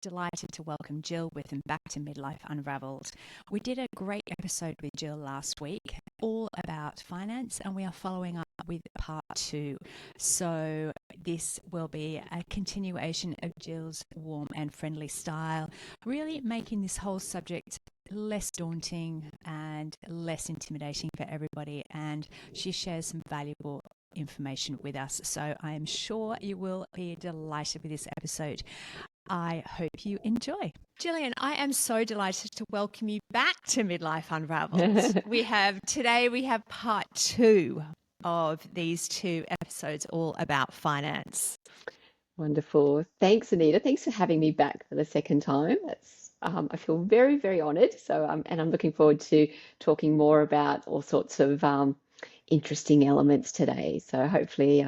delighted to welcome Gill Witham back to Midlife Unravelled. We did a great episode with Gill last week, all about finance, and we are following up with part 2. So this will be a continuation of Gill's warm and friendly style, really making this whole subject less daunting and less intimidating for everybody. And she shares some valuable information with us. So I am sure you will be delighted with this episode. I hope you enjoy. Gillian, I am so delighted to welcome you back to Midlife Unravelled. we have part 2 of these 2 episodes all about finance. Wonderful. Thanks, Anita. Thanks for having me back for the second time. I feel very, very honoured. And I'm looking forward to talking more about all sorts of interesting elements today. So hopefully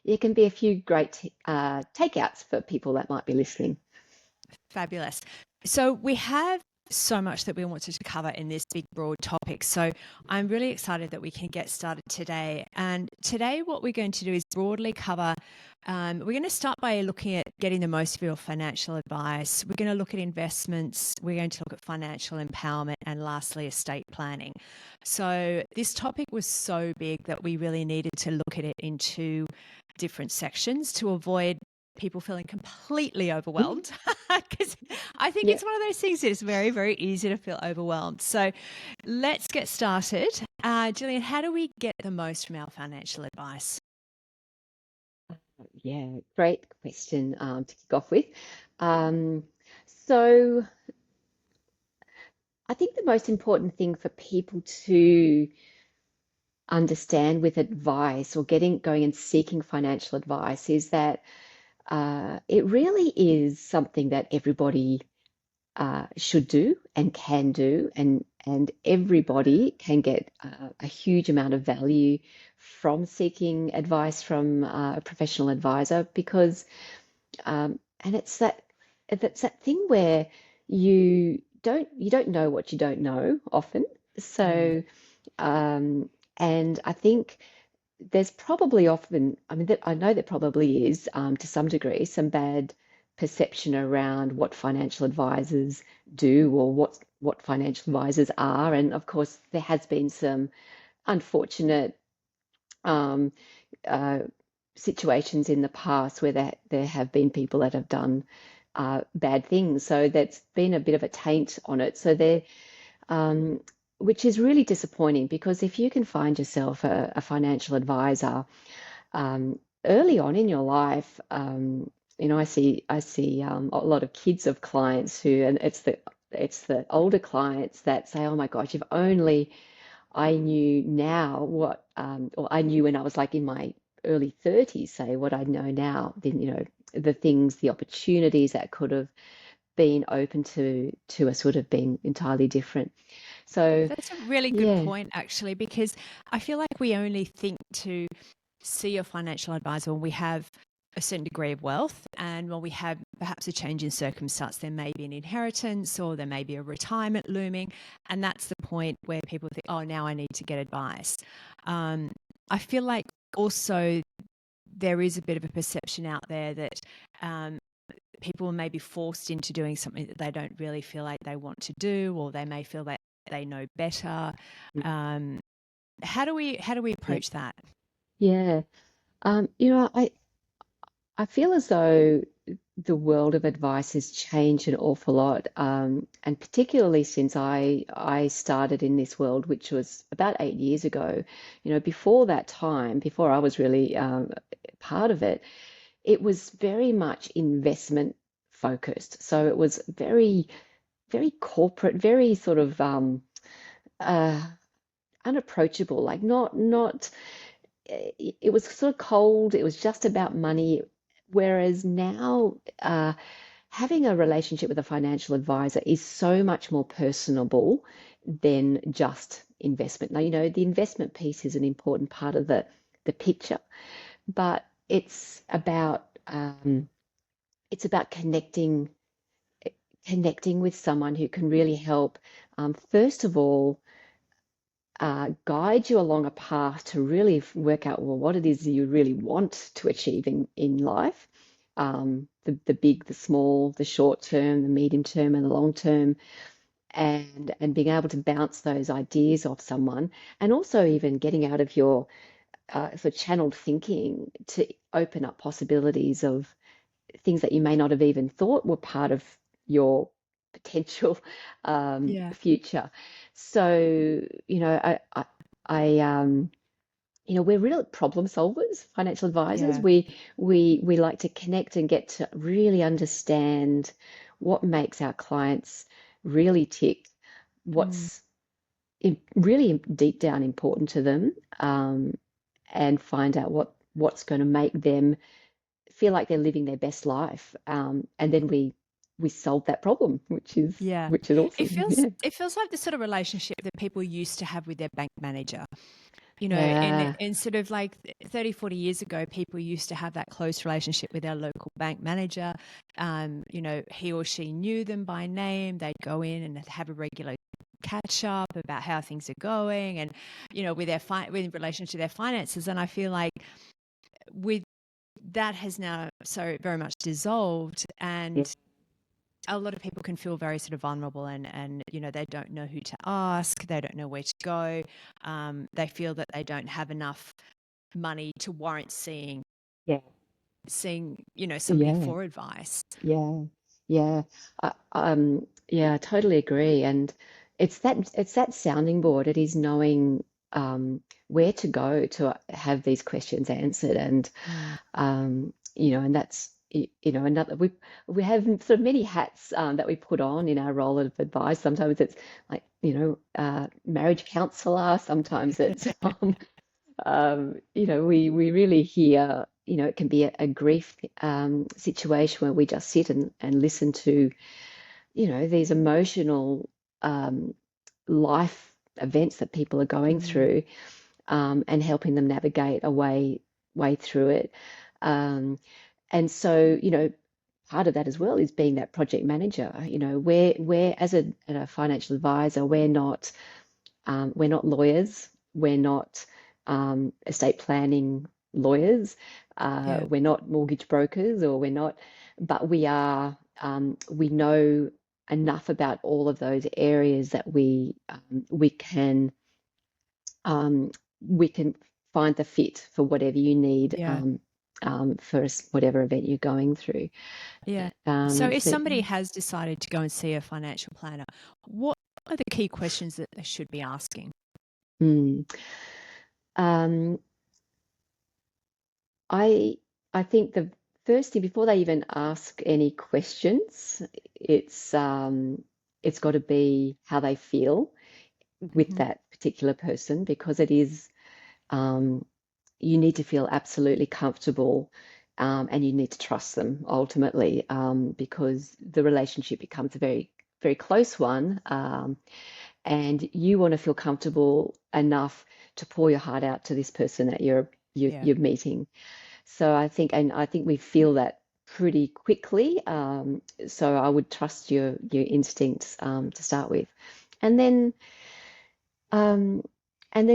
it can be a few great takeouts for people that might be listening. Fabulous. So we have so much that we wanted to cover in this big, broad topic. So I'm really excited that we can get started today. And today what we're going to do is broadly cover, we're going to start by looking at getting the most of your financial advice. We're going to look at investments. We're going to look at financial empowerment, and lastly, estate planning. So this topic was so big that we really needed to look at it in 2 different sections to avoid people feeling completely overwhelmed, because I think it's one of those things that is very, very easy to feel overwhelmed. So let's get started. Gillian, how do we get the most from our financial advice? Yeah, great question to kick off with. So I think the most important thing for people to understand with advice or going and seeking financial advice is that it really is something that everybody should do and can do, and everybody can get a huge amount of value from seeking advice from a professional advisor, because and it's that thing where you don't know what you don't know often. So and I think there's probably often, I know there probably is, to some degree, some bad perception around what financial advisors do or what financial advisors are. And of course, there has been some unfortunate situations in the past where there have been people that have done bad things. So that's been a bit of a taint on it. So which is really disappointing, because if you can find yourself a financial advisor early on in your life, I see a lot of kids of clients and it's the older clients that say, "Oh my gosh, if only I knew now what, or I knew when I was like in my early 30s, say what I know now, then the opportunities that could have been open to us would have been entirely different." So that's a really good point, actually, because I feel like we only think to see a financial advisor when we have a certain degree of wealth, and when we have perhaps a change in circumstance. There may be an inheritance, or there may be a retirement looming, and that's the point where people think, oh, now I need to get advice. I feel like also there is a bit of a perception out there that people may be forced into doing something that they don't really feel like they want to do, or they may feel that they know better. How do we approach that? Yeah. I feel as though the world of advice has changed an awful lot, and particularly since I started in this world, which was about 8 years ago. Before that time, before I was really part of it, it was very much investment focused. So it was very, very corporate, very sort of unapproachable, like not. It was sort of cold. It was just about money. Whereas now, having a relationship with a financial advisor is so much more personable than just investment. Now, the investment piece is an important part of the picture, but it's about connecting with someone who can really help. First of all, guide you along a path to really work out, well, what it is you really want to achieve in life. the big, the small, the short term, the medium term, and the long term, and being able to bounce those ideas off someone, and also even getting out of your sort of channeled thinking to open up possibilities of things that you may not have even thought were part of your potential Yeah. future. So, I we're real problem solvers, financial advisors. Yeah. We like to connect and get to really understand what makes our clients really tick, Mm. what's really deep down important to them, and find out what's going to make them feel like they're living their best life. And then we solve that problem, Yeah. which is awesome. Yeah. It feels like the sort of relationship that people used to have with their bank manager. Yeah. And sort of like 30, 40 years ago, people used to have that close relationship with their local bank manager. He or she knew them by name. They'd go in and have a regular catch up about how things are going and, with with relation to their finances. And I feel like with that has now so very much dissolved, Yeah. and a lot of people can feel very sort of vulnerable, and they don't know who to ask, they don't know where to go, they feel that they don't have enough money to warrant Yeah. somebody Yeah. for advice. Yeah, yeah, yeah, I totally agree. And it's that sounding board. It is knowing where to go to have these questions answered, and Mm. and that's another we have sort of many hats that we put on in our role of advice. Sometimes it's like marriage counselor. Sometimes it's we really hear, it can be a grief situation where we just sit and listen to, these emotional um, life events that people are going Mm. through, and helping them navigate a way through it. Um, and so, part of that as well is being that project manager. Where as a financial advisor, we're not lawyers. We're not estate planning lawyers. Yeah. We're not mortgage brokers, or we're not, but we are. We know enough about all of those areas that um, we can find the fit for whatever you need, Yeah. for whatever event you're going through. Yeah. So if So somebody has decided to go and see a financial planner, what are the key questions that they should be asking? mm, um, I I think the first thing before they even ask any questions, it's got to be how they feel with Hmm. that particular person, because it is um, you need to feel absolutely comfortable, and you need to trust them ultimately, because the relationship becomes a very very close one, and you want to feel comfortable enough to pour your heart out to this person that Yeah. you're meeting. So I think we feel that pretty quickly. So I would trust your instincts, to start with, and then um,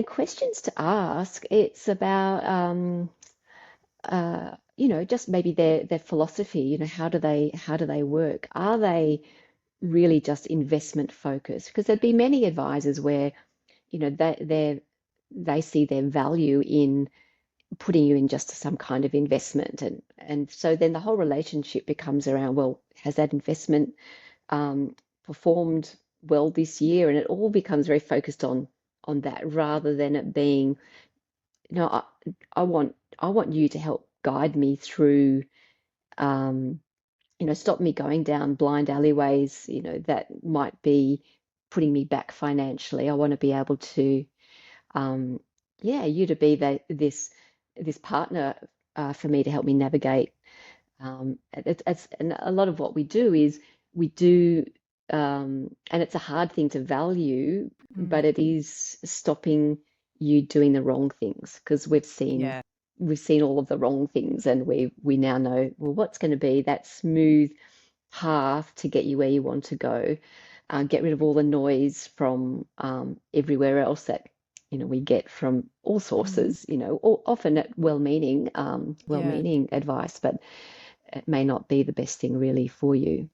questions to ask. It's about just maybe their philosophy. How do they work? Are they really just investment focused? Because there'd be many advisors where they see their value in putting you in just some kind of investment, and so then the whole relationship becomes around, well, has that investment performed well this year? And it all becomes very focused on that, rather than it being, no, I want you to help guide me through, um, stop me going down blind alleyways, that might be putting me back financially. I want to be able to, um, yeah, you to be this partner, for me, to help me navigate. And a lot of what we do is we do, and it's a hard thing to value, Mm. but it is stopping you doing the wrong things, because we've seen Yeah. we've seen all of the wrong things, and we now know, well, what's going to be that smooth path to get you where you want to go. Get rid of all the noise from everywhere else that we get from all Mm. sources, often at well-meaning Yeah. well-meaning advice, but it may not be the best thing really for you.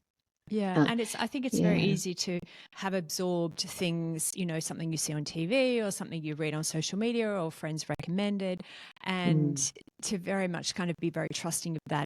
Yeah, Uh, and I think it's very yeah. easy to have absorbed things, something you see on TV or something you read on social media or friends recommended, and Mm, to very much kind of be very trusting of that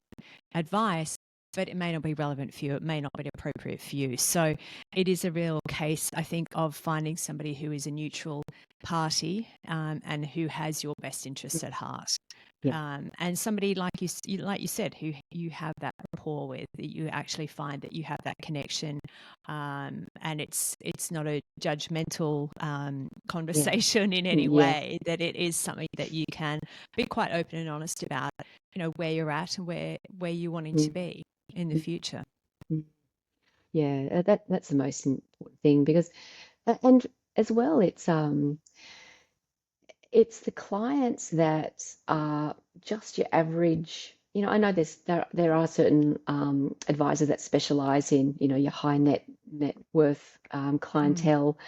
advice, but it may not be relevant for you. It may not be appropriate for you. So it is a real case, I think, of finding somebody who is a neutral party, and who has your best interests at heart. yeah. And somebody like you said, who you have that rapport with, that you actually find that you have that connection, and it's not a judgmental Yeah. conversation in any Yeah. way. That it is something that you can be quite open and honest about, where you're at and where you're wanting to Mm, be in the mm, future. mm. Yeah, that's the most important thing because and as well it's the clients that are just your average. I know there are certain advisors that specialize in, your high net worth Mm, clientele.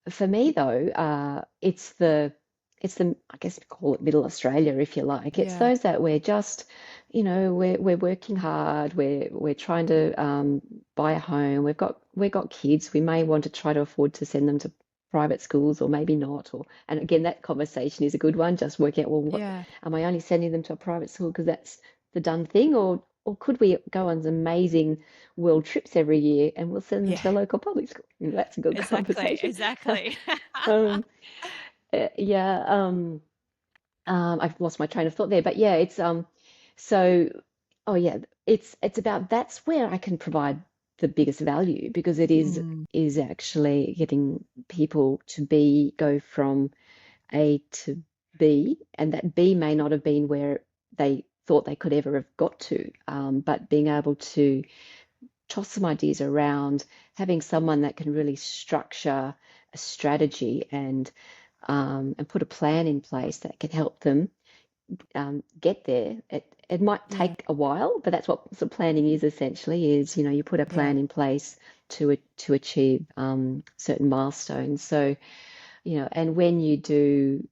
For me though, it's the I guess you call it middle Australia if you like. It's yeah, those that we're just, we're working hard. We're trying to buy a home. We've got kids. We may want to try to afford to send them to private schools or maybe not. And again, that conversation is a good one. Just work out, well, what yeah, am I only sending them to a private school because that's the done thing, or could we go on some amazing world trips every year and we'll send them yeah. to the local public school? That's a good Exactly, conversation. exactly. um, yeah, I've lost my train of thought there, but yeah, so oh yeah, it's about that's where I can provide the biggest value because it is Mm, is actually getting people to go from A to B, and that B may not have been where they thought they could ever have got to, but being able to toss some ideas around, having someone that can really structure a strategy and put a plan in place that can help them get there. It might yeah, take a while, but that's what the planning is essentially. Is you put a yeah. plan in place to achieve certain milestones. So and when you do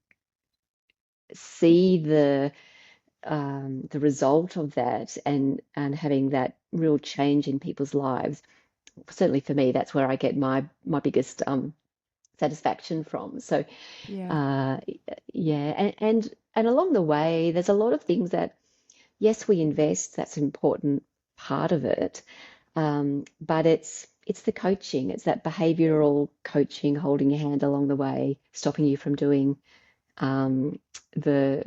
see the result of that and having that real change in people's lives, certainly for me, that's where I get my biggest satisfaction from. So, Yeah. uh, yeah, and along the way, there's a lot of things that yes, we invest. That's an important part of it, but it's the coaching. It's that behavioral coaching, holding your hand along the way, stopping you from doing um, the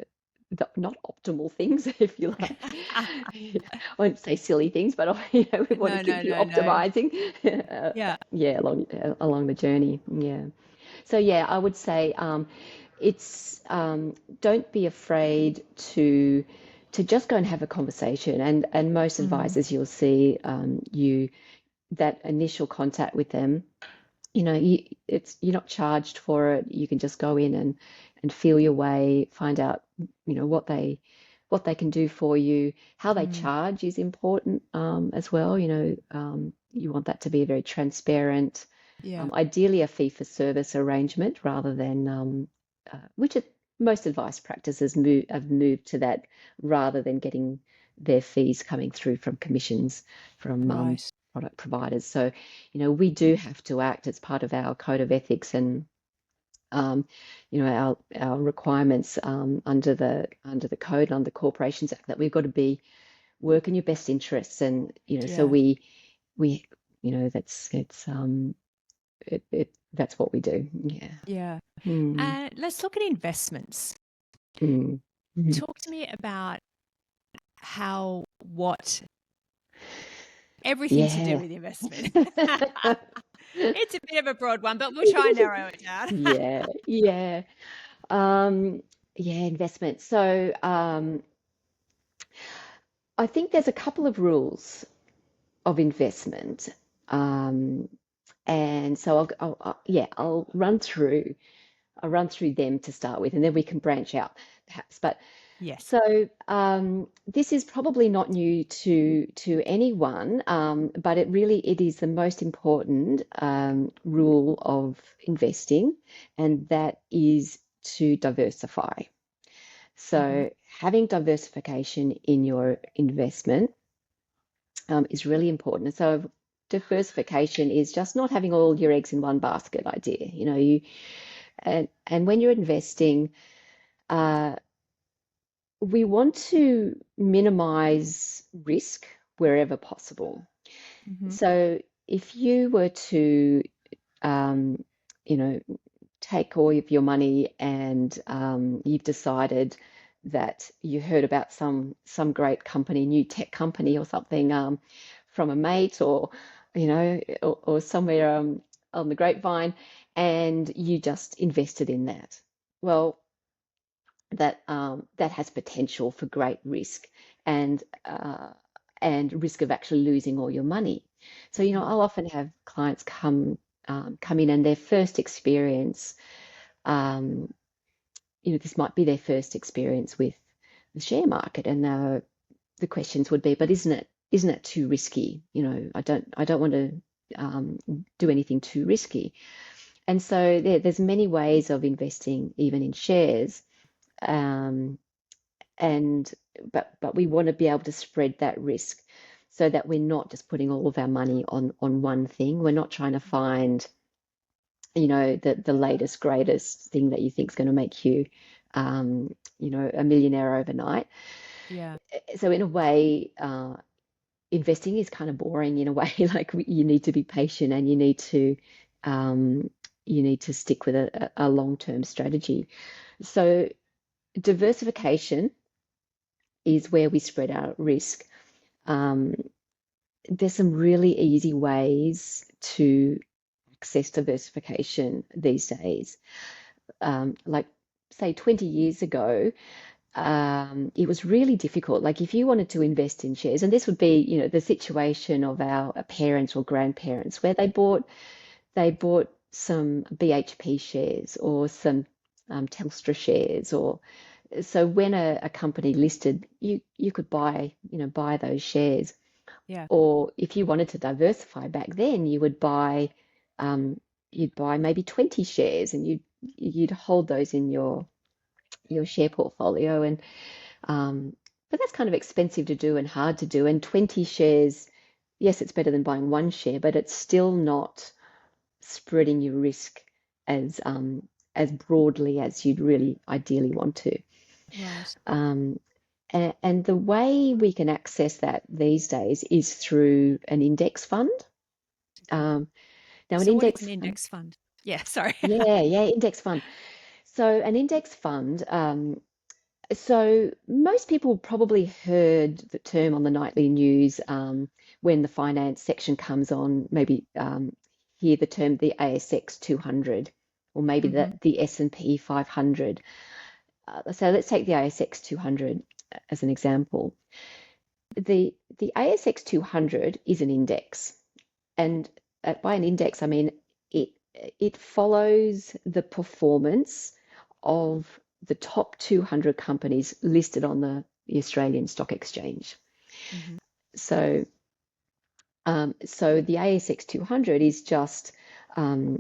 the not optimal things, if you like. I won't say silly things, but we want to No, keep no, you no, no. optimizing. Yeah. Yeah, along the journey. Yeah. So yeah, I would say it's don't be afraid to just go and have a conversation. And most Mm, advisors you'll see that initial contact with them, you're not charged for it. You can just go in and feel your way, find out, what they can do for you. How they mm, charge is important as well. You want that to be very transparent. yeah. Ideally, a fee for service arrangement rather than which most advice practices have moved to that rather than getting their fees coming through from commissions from Right. product providers. So, we do have to act as part of our code of ethics and um, our requirements under the code under the Corporations Act that we've got to be work in your best interests, and so Yeah. we that's that's what we do. Yeah. Yeah. Mm, And let's look at investments. mm, mm. Talk to me about what everything to do Yeah. with investment. It's a bit of a broad one, but we'll try and narrow it down. Yeah, yeah. Yeah, investment. So I think there's a couple of rules of investment. Um, and so I'll run through them to start with, and then we can branch out perhaps. But Yes. so this is probably not new to anyone, but it is the most important rule of investing, and that is to diversify. Hmm. So having diversification in your investment. is really important. And so diversification is just not having all your eggs in one basket idea. And when you're investing, uh, we want to minimize risk wherever possible. Hmm. So if you were to, um, you know, take all of your money and you've decided that you heard about some great company, new tech company or something from a mate or or somewhere on the grapevine, and you just invested in that. Well, that has potential for great risk and uh, and risk of actually losing all your money. So, I'll often have clients come in and their first experience, um, this might be their first experience with the share market, and the questions would be, but isn't it too risky? I don't want to do anything too risky. And so there's many ways of investing, even in shares. Um, and but we want to be able to spread that risk so that we're not just putting all of our money on one thing. We're not trying to find, the latest greatest thing that you think is going to make you, a millionaire overnight. Yeah. So in a way, investing is kind of boring in a way. Like you need to be patient and um, you need to stick with a long-term strategy. So diversification is where we spread our risk. Um, there's some really easy ways to access diversification these days. Like, say, 20 years ago, it was really difficult. Like, if you wanted to invest in shares, and this would be, the situation of our parents or grandparents, where they bought some BHP shares or some Telstra shares, or so when a company listed, you could buy those shares. Yeah. Or if you wanted to diversify back then, um, you'd buy maybe 20 shares, and you'd hold those in your share portfolio. And but that's kind of expensive to do and hard to do. And 20 shares, yes, it's better than buying one share, but it's still not spreading your risk as broadly as you'd really ideally want to. Right. Um, and the way we can access that these days is through an index fund. Okay. Um, Now, an So what is an index fund, index fund? Yeah, sorry. yeah, index fund. So, an index fund, so most people probably heard the term on the nightly news when the finance section comes on, maybe hear the term the ASX 200 or maybe Hmm. the S&P 500. So let's take the ASX 200 as an example. The ASX 200 is an index, and by an index, I mean it it follows the performance of the top 200 companies listed on the Australian Stock Exchange. Hmm. So, so the ASX 200 is just, yeah,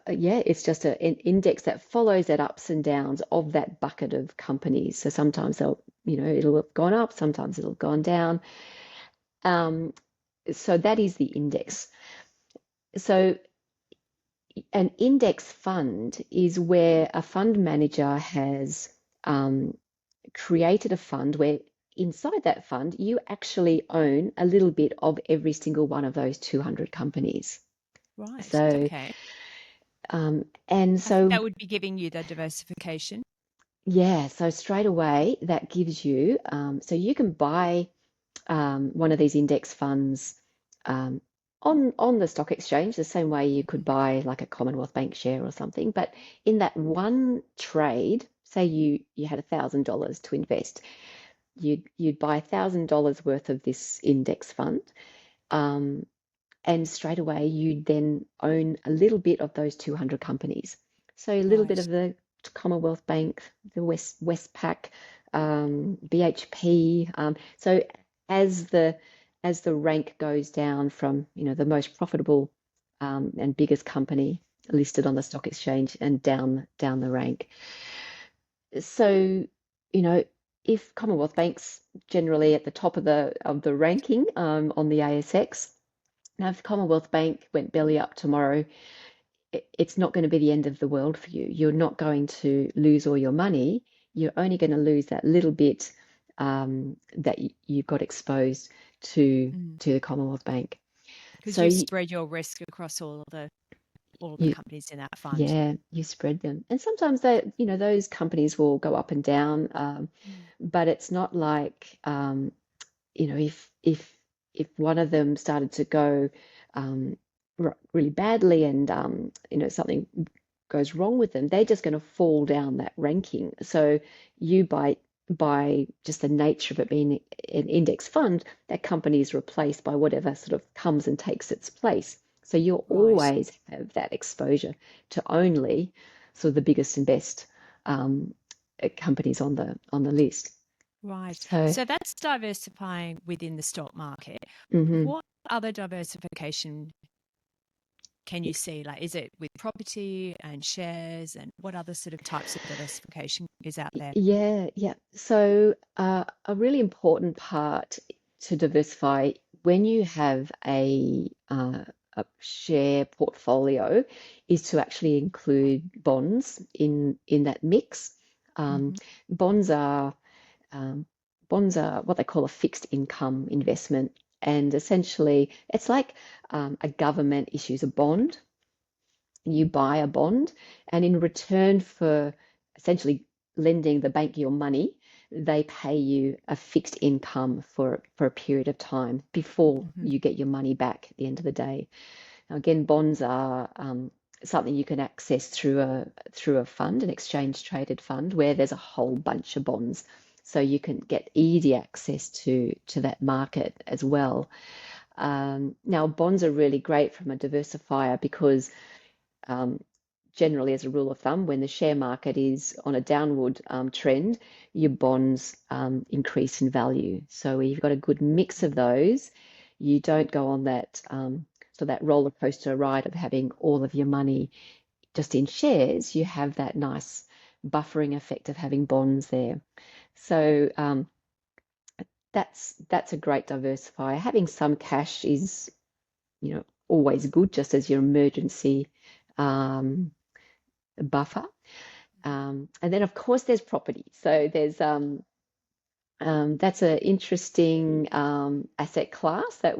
it's just an index that follows that ups and downs of that bucket of companies. So sometimes it'll have gone up, sometimes it'll have gone down. Um, so that is the index. So an index fund is where a fund manager has um, created a fund where inside that fund you actually own a little bit of every single one of those 200 companies. Right. So, Okay. and I think so, that would be giving you the diversification. yeah, so straight away that gives you, so you can buy one of these index funds um, on the stock exchange, the same way you could buy like a Commonwealth Bank share or something. But in that one trade, say you had $1,000 to invest, you'd buy $1,000 worth of this index fund, um, and straight away you'd then own a little bit of those 200 companies. So a little bit Right. of the Commonwealth Bank, the Westpac, BHP. So as the rank goes down from the most profitable and biggest company listed on the stock exchange and down the rank. So, you know, if Commonwealth Bank's generally at the top of the ranking on the ASX, now if the Commonwealth Bank went belly up tomorrow, it's not going to be the end of the world for you. You're not going to lose all your money. You're only going to lose that little bit that you got exposed to the Commonwealth Bank. Because So you you, spread your risk across all of the you companies in that fund. yeah, you spread them, and sometimes those companies will go up and down, Mm. but it's not like if one of them started to go um, really badly and something goes wrong with them, they're just going to fall down that ranking. So you by just the nature of it being an index fund, that company is replaced by whatever sort of comes and takes its place. So you'll Right. always have that exposure to only sort of the biggest and best um, companies on the list. Right. So. So that's diversifying within the stock market. Mhm. What other diversification can you see? Like, is it with property and shares, and what other sort of types of diversification is out there? Yeah, yeah. So, a really important part to diversify when you have a share portfolio is to actually include bonds in that mix. Um, Hmm. bonds are um, bonds are what they call a fixed income investment, and essentially, it's like a government issues a bond. You buy a bond, and in return for essentially lending the bank your money, they pay you a fixed income for a period of time before Hmm. you get your money back at the end of the day. Now, again, bonds are something you can access through a fund, an exchange traded fund, where there's a whole bunch of bonds. So you can get easy access to that market as well. Now, bonds are really great from a diversifier because um, generally, as a rule of thumb, when the share market is on a downward trend, your bonds increase in value. So you've got a good mix of those. You don't go on that roller coaster ride of having all of your money just in shares. You have that nice buffering effect of having bonds there. So that's a great diversifier. Having some cash is, always good, just as your emergency um, buffer. And then, of course, there's property. So that's an interesting asset class that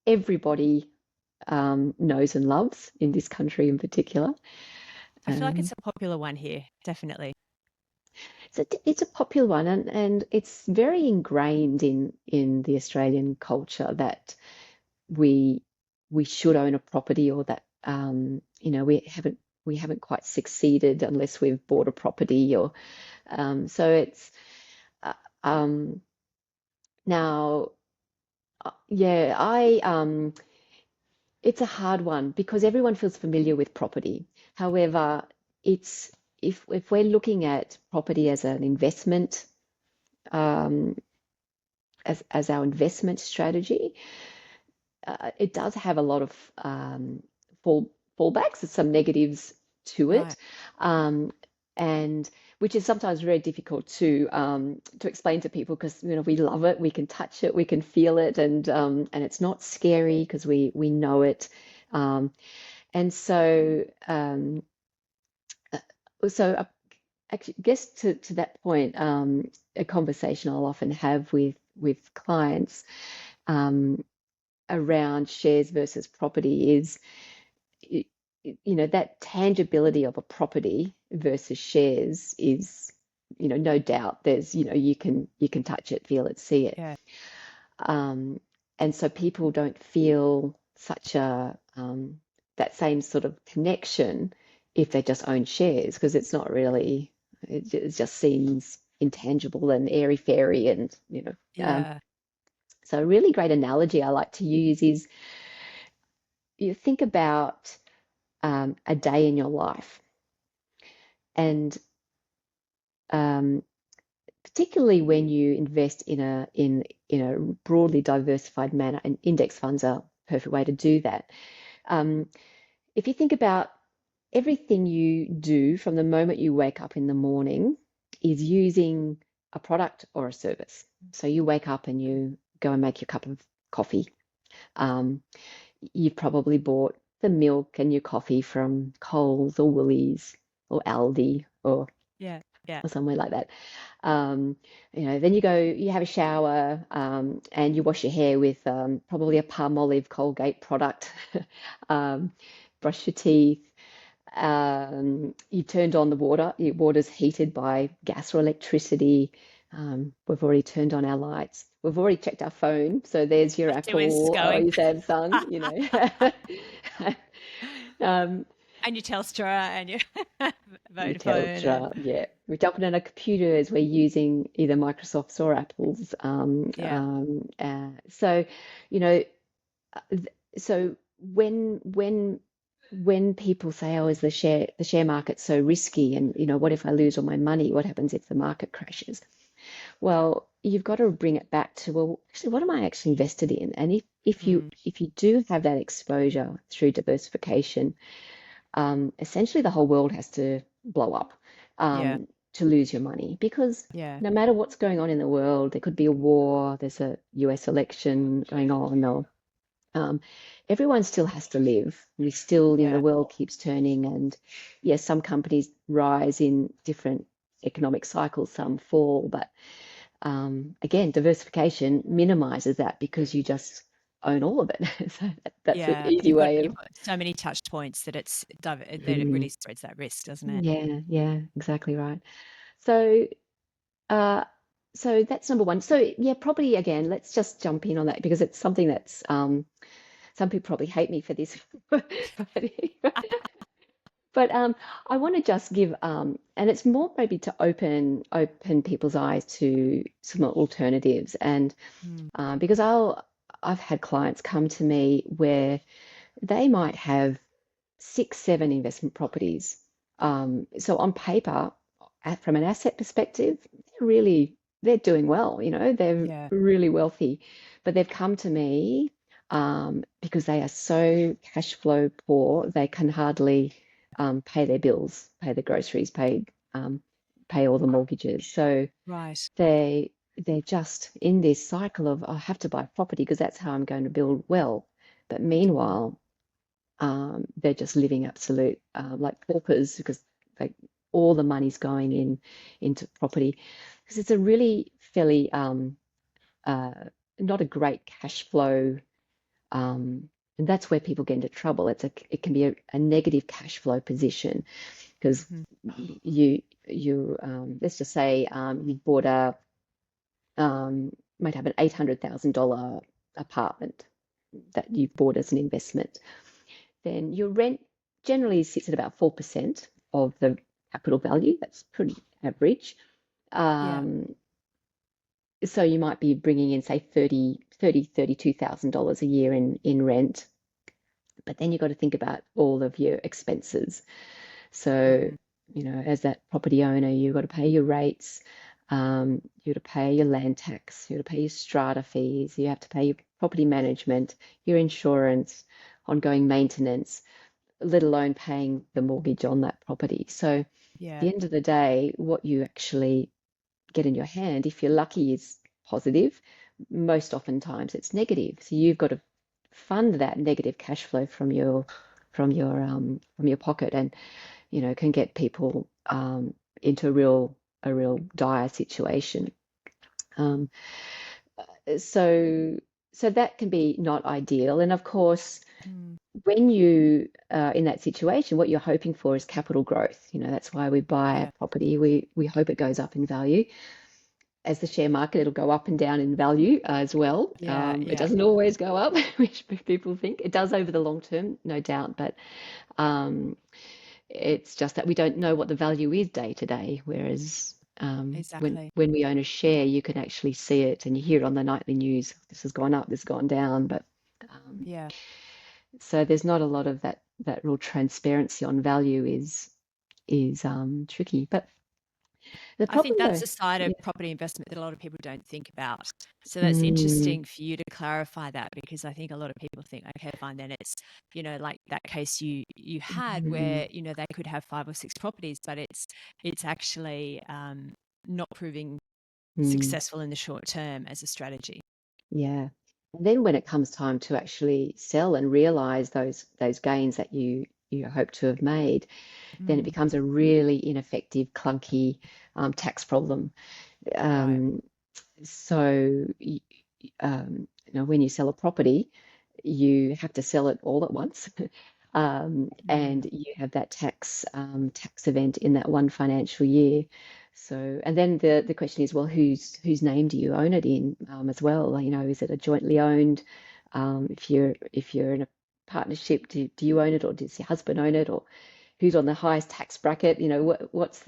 everybody knows and loves in this country in particular. I feel like Um, it's a popular one here, definitely. so it's a popular one, and it's very ingrained in the Australian culture that we we should own a property, or that we haven't quite succeeded unless we've bought a property, or so it's uh, um, now yeah, I it's a hard one because everyone feels familiar with property. However, it's if we're looking at property as an investment, um, as our investment strategy, it does have a lot of fallbacks. There's some negatives to Right. it, um, and which is sometimes very difficult to explain to people because we love it, we can touch it, we can feel it, and it's not scary because we know it, um, and so actually, I guess to that point, a conversation I'll often have with clients. Um, Around shares versus property is that tangibility of a property versus shares is no doubt there's you can touch it, feel it, see it, Yeah. um, and so people don't feel such a that same sort of connection if they just own shares because it's not really it just seems intangible and airy fairy and Yeah. so a really great analogy I like to use is you think about a day in your life, and um, particularly when you invest in a broadly diversified manner, and index funds are a perfect way to do that. Um, if you think about everything you do from the moment you wake up in the morning is using a product or a service. So you wake up and you go and make your cup of coffee. Um, you've probably bought the milk and your coffee from Coles or Woolies or Aldi Yeah. Yeah. or somewhere like that. Um, then you go, you have a shower, and you wash your hair with probably a Palmolive Colgate product, um, brush your teeth. You turned on the water. Your water's heated by gas or electricity. We've already turned on our lights. We've already checked our phone. So there's your I see where this is Apple or going. your Samsung, Um, And your Telstra and your your Vodafone and Telstra, yeah. We're jumping on a computer as we're using either Microsoft's or Apple's. yeah. So, you know, so when people say, "Oh, is the share market so risky?" and what if I lose all my money? What happens if the market crashes? Well, you've got to bring it back to, well, actually, what am I actually invested in? And if you do have that exposure through diversification, essentially the whole world has to blow up Yeah. to lose your money, because Yeah. no matter what's going on in the world, there could be a war, there's a US election going on, or everyone still has to live. We still, the Yeah. world keeps turning, and yes, some companies rise in different economic cycles, some fall, but again, diversification minimizes that because you just own all of it. So that's an Yeah. easy way You've of. got so many touch points that that it Mm, really spreads that risk, doesn't it? yeah, exactly right. So, uh, so that's number one. So yeah, probably again, let's just jump in on that because it's something that's some people probably hate me for this, but I want to just give and it's more maybe to open people's eyes to some alternatives, and Mm. because I've had clients come to me where they might have 6, 7 investment properties. So on paper, from an asset perspective, they're doing well, they're Yeah. really wealthy, but they've come to me because they are so cash flow poor, they can hardly pay their bills, pay the groceries, pay all the mortgages. So Right. they're just in this cycle of, I have to buy property because that's how I'm going to build wealth. But Mm. meanwhile, they're just living absolute like paupers because like all the money's going into property because it's a really fairly uh, not a great cash flow, and that's where people get into trouble. It can be a negative cash flow position because Hmm. you let's just say you bought might have an $800,000 apartment that you've bought as an investment. Then your rent generally sits at about 4% of the capital value. That's pretty average. Yeah. Um, so you might be bringing in, say, $32,000 a year in rent. But then you've got to think about all of your expenses. So, Mm. as that property owner, you've got to pay your rates, you've got to pay your land tax, you've got to pay your strata fees, you have to pay your property management, your insurance, ongoing maintenance, let alone paying the mortgage on that property. So at Yeah. the end of the day, what you actually get in your hand, if you're lucky, is positive. Most oftentimes it's negative. So you've got to fund that negative cash flow from your pocket, and can get people into a real dire situation. Um, so that can be not ideal. And of course, Mm. when you are in that situation, what you're hoping for is capital growth. That's why we buy a Yeah. property. We hope it goes up in value. As the share market, it'll go up and down in value as well. Yeah. It Yeah. doesn't always go up, which people think. It does over the long term, no doubt, but um, it's just that we don't know what the value is day to day. Whereas when Exactly. when we own a share, you can actually see it and you hear it on the nightly news. This has gone up, this has gone down, but um, Yeah. so there's not a lot of that real transparency on value is tricky. But the I think problem that's though, a side of yeah, property investment that a lot of people don't think about. So that's mm, interesting for you to clarify that, because I think a lot of people think, okay, fine, then it's, like that case you had mm, where, they could have 5 or 6 properties, but it's actually not proving Mm, successful in the short term as a strategy. yeah. And then when it comes time to actually sell and realize those gains that you hope to have made, then it Mm, becomes a really ineffective, clunky tax problem. right. So, when you sell a property, you have to sell it all at once, Mm, and you have that tax event in that one financial year. So, and then the question is, well, whose name do you own it in, as well? Is it a jointly owned? If you're in a partnership, do you own it, or does your husband own it, or who's on the highest tax bracket? What's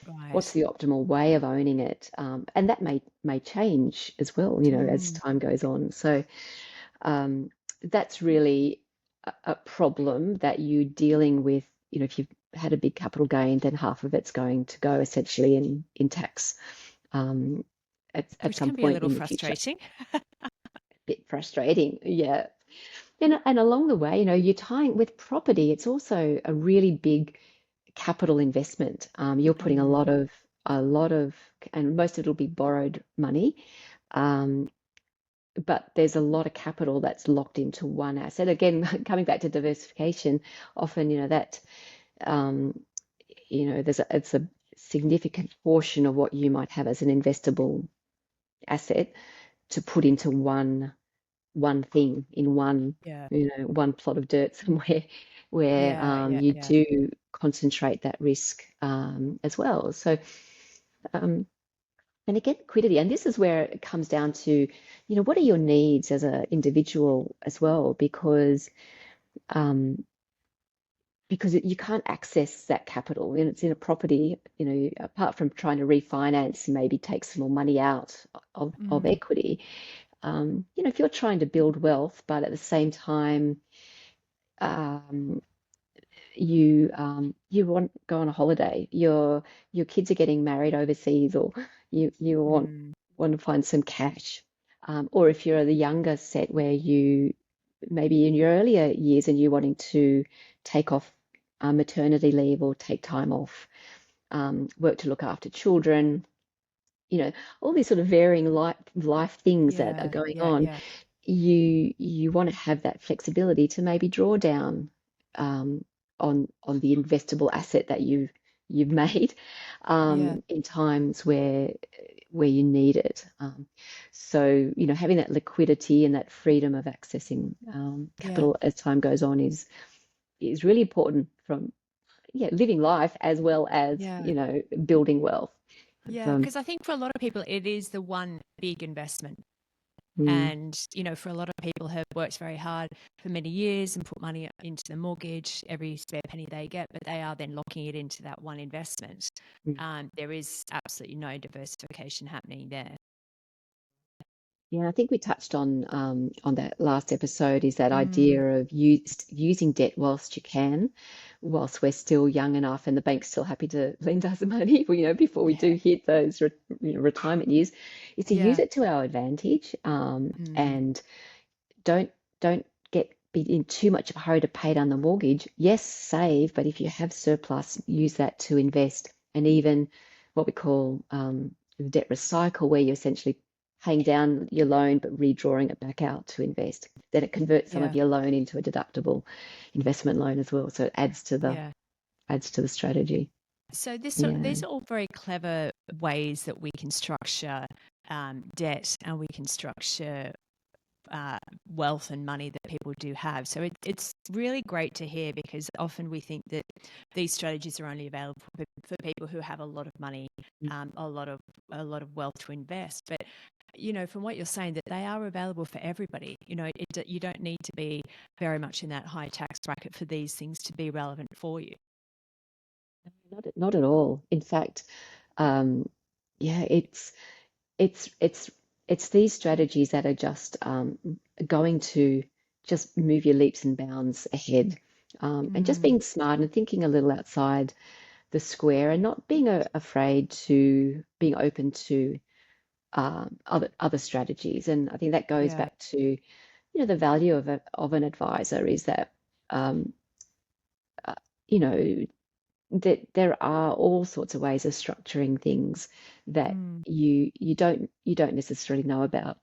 right. the optimal way of owning it? And that may change as well, as Mm, time goes on. So um, that's really a problem that you're dealing with. If you've had a big capital gain, then half of it's going to go essentially in tax um, at which some can be a point little in the future. frustrating. Bit frustrating, yeah. And along the way, you're tying with property. It's also a really big capital investment. You're putting Mm, a lot of, and most of it will be borrowed money. Um, but there's a lot of capital that's locked into one asset. Again, coming back to diversification, often, um, it's a significant portion of what you might have as an investable asset to put into one thing in yeah. one plot of dirt somewhere where Yeah. Yeah. you Yeah. do concentrate that risk as well. So, um, and again, liquidity, and this is where it comes down to, what are your needs as an individual as well, um, because you can't access that capital and it's in a property, apart from trying to refinance and maybe take some more money out of Mm, equity. If you're trying to build wealth, but at the same time, um, you want to go on a holiday, your kids are getting married overseas, or you mm, want to find some cash, or if you're the younger set where you maybe in your earlier years and you're wanting to take off maternity leave or take time off work to look after children, all these sort of varying life things that are yeah. going Yeah. on, Yeah. you want to have that flexibility to maybe draw down um, on the investable asset that you've made Yeah. in times where you need it. So, having that liquidity and that freedom of accessing Yeah. capital as time goes on is really important from living life as well as Yeah. building wealth. Yeah. Um, Because I think for a lot of people, it is the one big investment. mm, And, for a lot of people who have worked very hard for many years and put money into the mortgage, every spare penny they get, but they are then locking it into that one investment. mm. There is absolutely no diversification happening there. Yeah, I think we touched on that last episode, is that Mm, idea of using debt whilst you can, whilst we're still young enough and the bank's still happy to lend us money, before we yeah. do hit those retirement years, is to use Yeah. it to our advantage, Mm, and don't get be in too much of a hurry to pay down the mortgage. Yes, save, but if you have surplus, use that to invest, and even what we call the debt recycle, where you're essentially paying down your loan but redrawing it back out to invest. Then it converts some of yeah. your loan into a deductible investment loan as well. So it Yeah. adds to the strategy. So Yeah. these are all very clever ways that we can structure debt and we can structure uh, wealth and money that people do have. So it's really great to hear because often we think that these strategies are only available for people who have a lot of money, a lot of wealth to invest. But from what you're saying, that they are available for everybody. You don't need to be very much in that high tax bracket for these things to be relevant for you. Not at all. In fact, um, yeah, it's it's it's these strategies that are just going to just move your leaps and bounds ahead, and just Mm, being smart and thinking a little outside the square, and not being afraid to being open to other strategies. And I think that goes yeah. back to the value of an advisor is that um, uh, you know that there are all sorts of ways of structuring things that Mm. you don't necessarily know about.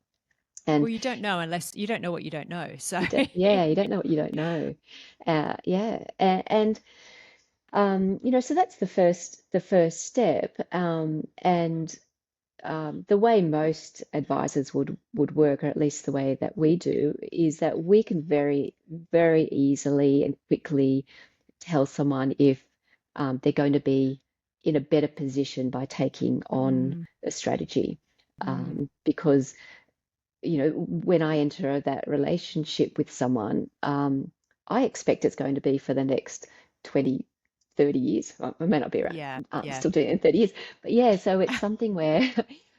And Well, you don't know unless you don't know what you don't know. So, you don't know what you don't know. Yeah, and so that's the first step. And the way most advisors would work, or at least the way that we do, is that we can very, very easily and quickly tell someone if they're going to be in a better position by taking on mm, a strategy. mm, Because, when I enter that relationship with someone, I expect it's going to be for the next 20, 30 years. Well, I may not be around, yeah, yeah, still doing it in 30 years, but yeah, so it's something where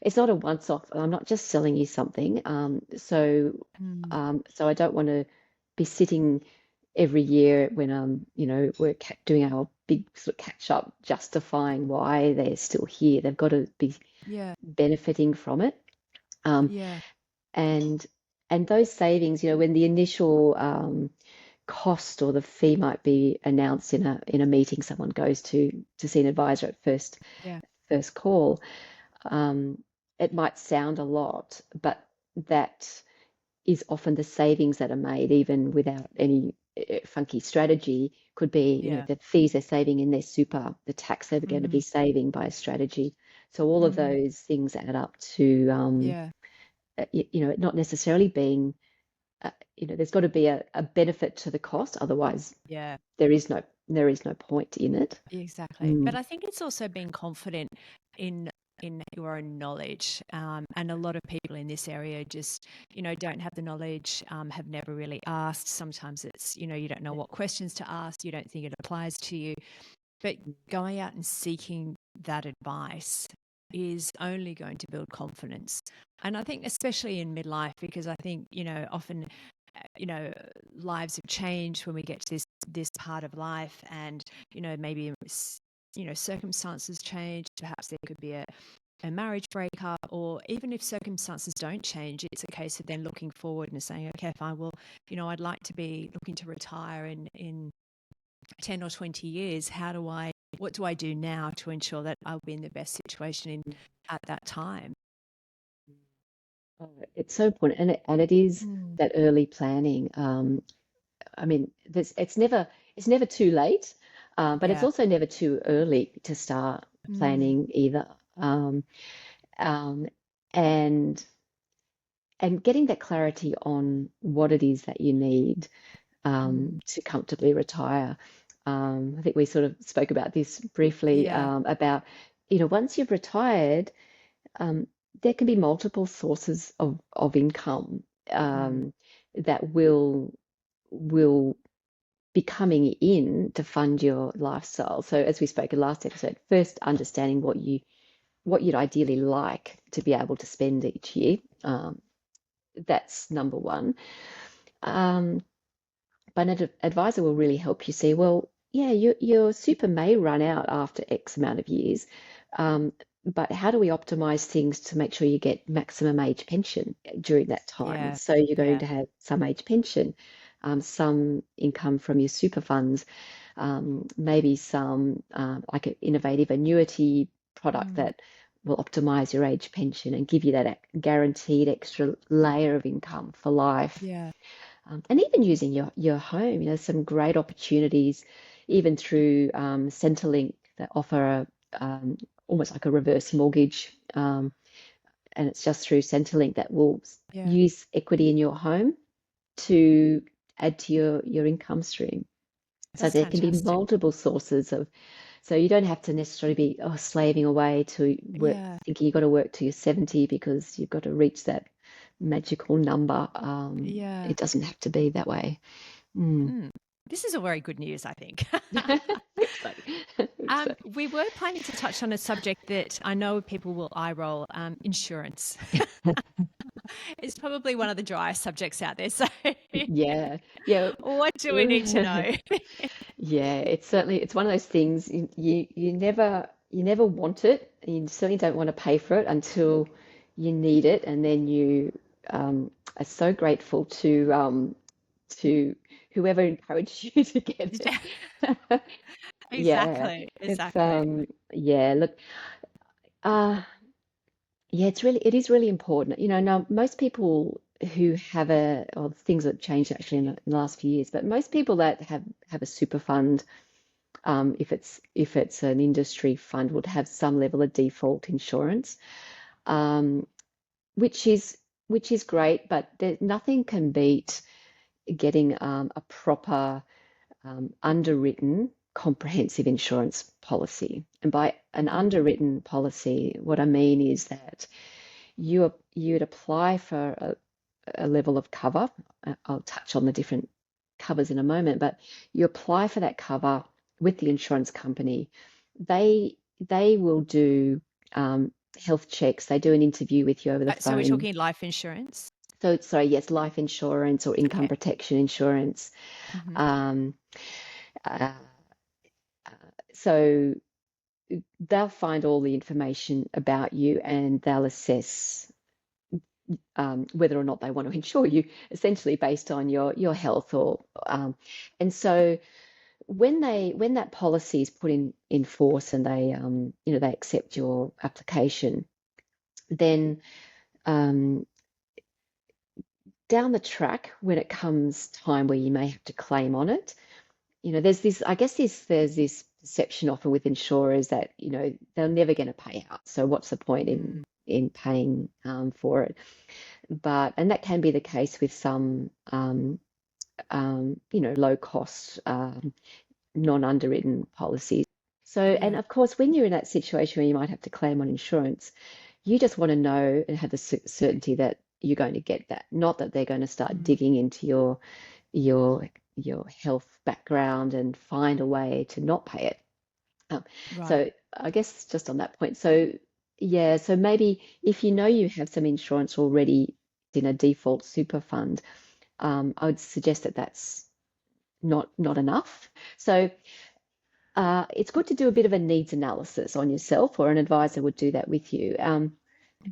it's not a once off. I'm not just selling you something. mm, So I don't want to be sitting every year when we're doing our big sort of catch up, justifying why they're still here. They've got to be yeah, benefiting from it. Um, yeah, and and those savings, when the initial cost or the fee might be announced in a meeting someone goes to see an advisor at yeah, first call, um, it might sound a lot, but that is often the savings that are made even without any funky strategy. Could be, yeah, the fees they're saving in their super, the tax they're going to be mm, saving by a strategy. So all of mm, those things add up to, yeah, not necessarily being, there's got to be a benefit to the cost. Otherwise, yeah. there is no point in it. Exactly. But Mm. I think it's also being confident in your own knowledge. And a lot of people in this area just, don't have the knowledge, have never really asked. Sometimes it's, you don't know what questions to ask. You don't think it applies to you. But going out and seeking that advice is only going to build confidence. And I think especially in midlife, because I think, often you know lives have changed when we get to this part of life, and maybe circumstances change. Perhaps there could be a marriage breakup, or even if circumstances don't change, it's a case of then looking forward and saying, okay, fine, well, I'd like to be looking to retire in 10 or 20 years. What do I do now to ensure that I'll be in the best situation at that time? Oh, it's so important, and it is Mm. that early planning. I mean, it's never too late, but it's Yeah. also never too early to start Mm. planning either. Um, and and getting that clarity on what it is that you need Mm. to comfortably retire. I think we sort of spoke about this briefly, Yeah. about, once you've retired, um, there can be multiple sources of income Mm. that will be coming in to fund your lifestyle. So as we spoke in last episode, first understanding what you'd ideally like to be able to spend each year. That's number one. Um, but an advisor will really help you see, well, yeah, your super may run out after X amount of years, but how do we optimize things to make sure you get maximum age pension during that time? Yeah. So you're going Yeah. to have some age pension, some income from your super funds, maybe some like an innovative annuity product Mm. that will optimize your age pension and give you that guaranteed extra layer of income for life. Yeah. And even using your home, some great opportunities, even through Centrelink, that offer almost like a reverse mortgage, and it's just through Centrelink that will Yeah. use equity in your home to add to your income stream. So That's there can be fantastic. multiple sources of, so you don't have to necessarily be slaving away to work, Yeah. thinking you've got to work till you're 70 because you've got to reach that magical number. Yeah. It doesn't have to be that way. Mm. Mm. This is all very good news, I think. Hope so. Hope so. We were planning to touch on a subject that I know people will eye roll, insurance. It's probably one of the driest subjects out there. So, Yeah, yeah. what do we need to know? Yeah, it's one of those things you never want it. You certainly don't want to pay for it until you need it, and then you are so grateful to whoever encouraged you to get it. Yeah, Exactly, it's exactly. yeah, look, uh yeah, it is really important. Now most people who have or things that have changed actually in the last few years, but most people that have a super fund, if it's an industry fund, would have some level of default insurance, um, which is great, but nothing can beat getting a proper underwritten comprehensive insurance policy. And by an Mhm. underwritten policy, what I mean is that you'd apply for a level of cover. I'll touch on the different covers in a moment, but you apply for that cover with the insurance company. They will do health checks. They do an interview with you over the So we're phone. talking life insurance. So, sorry, yes, life insurance or income Okay. protection insurance. Hmm. Um, uh, so they'll find all the information about you and they'll assess whether or not they want to insure you, essentially based on your health and so when that policy is put in force and they accept your application, then um, down the track when it comes time where you may have to claim on it, there's this, I guess there's this perception often with insurers that they're never going to pay out. So what's the point Mm. in paying for it? And that can be the case with some low cost non-underwritten policies. So, and Yeah. of course, when you're in that situation where you might have to claim on insurance, you just want to know and have the certainty that you're going to get that, not that they're going to start Mm. digging into your health background and find a way to not pay it. Um, Right. so I guess just on that point, so yeah, so maybe if you know you have some insurance already in a default super fund, I would suggest that that's not enough. So it's good to do a bit of a needs analysis on yourself, or an advisor would do that with you. Hmm.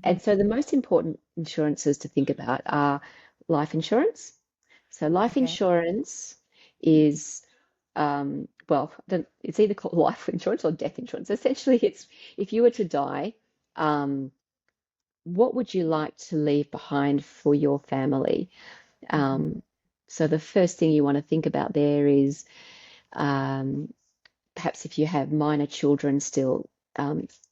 And so the most important insurances to think about are life insurance. So life Okay. insurance is, it's either called life insurance or death insurance. Essentially, it's if you were to die, um, what would you like to leave behind for your family? Hmm. Um, so the first thing you want to think about there is um, perhaps if you have minor children still,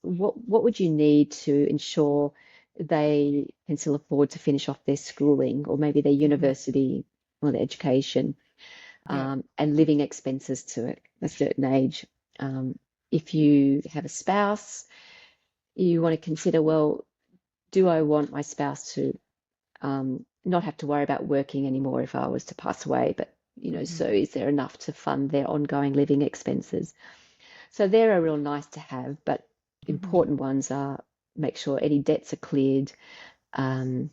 what would you need to ensure they can still afford to finish off their schooling or maybe their Hmm. university or their education, Yeah. and living expenses to a certain age. Um, if you have a spouse, you want to consider, well, do I want my spouse to not have to worry about working anymore if I was to pass away? But, Hmm. so is there enough to fund their ongoing living expenses? So they're a real nice to have, but Hmm. important ones are make sure any debts are cleared. Um,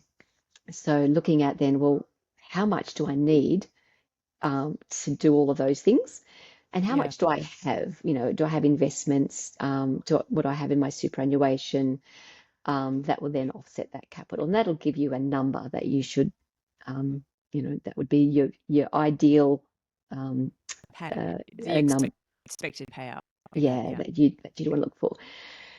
so looking at then, well, how much do I need to do all of those things? And how Yeah. much do I have? Do I have investments? What do I have in my superannuation? That will then offset that capital. And that'll give you a number that you should, that would be your ideal um, Pay the a num expected payout figure. yeah, Yeah. that you'd want to look for.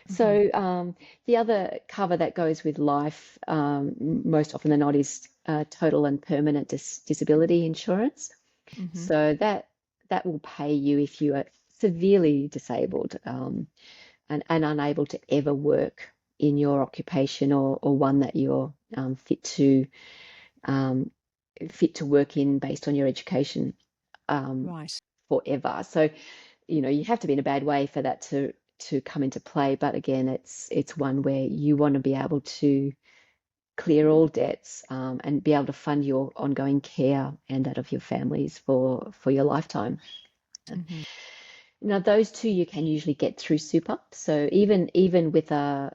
Hmm. So the other cover that goes with life, most often than not, is total and permanent disability insurance. Hmm. So that will pay you if you are severely disabled, and unable to ever work in your occupation, or one that you're um, fit to work in based on your education, um, Right. forever. So you have to be in a bad way for that to come into play. But again, it's one where you want to be able to clear all debts, and be able to fund your ongoing care and that of your families for your lifetime. Hmm. Now, those two you can usually get through super. So even with a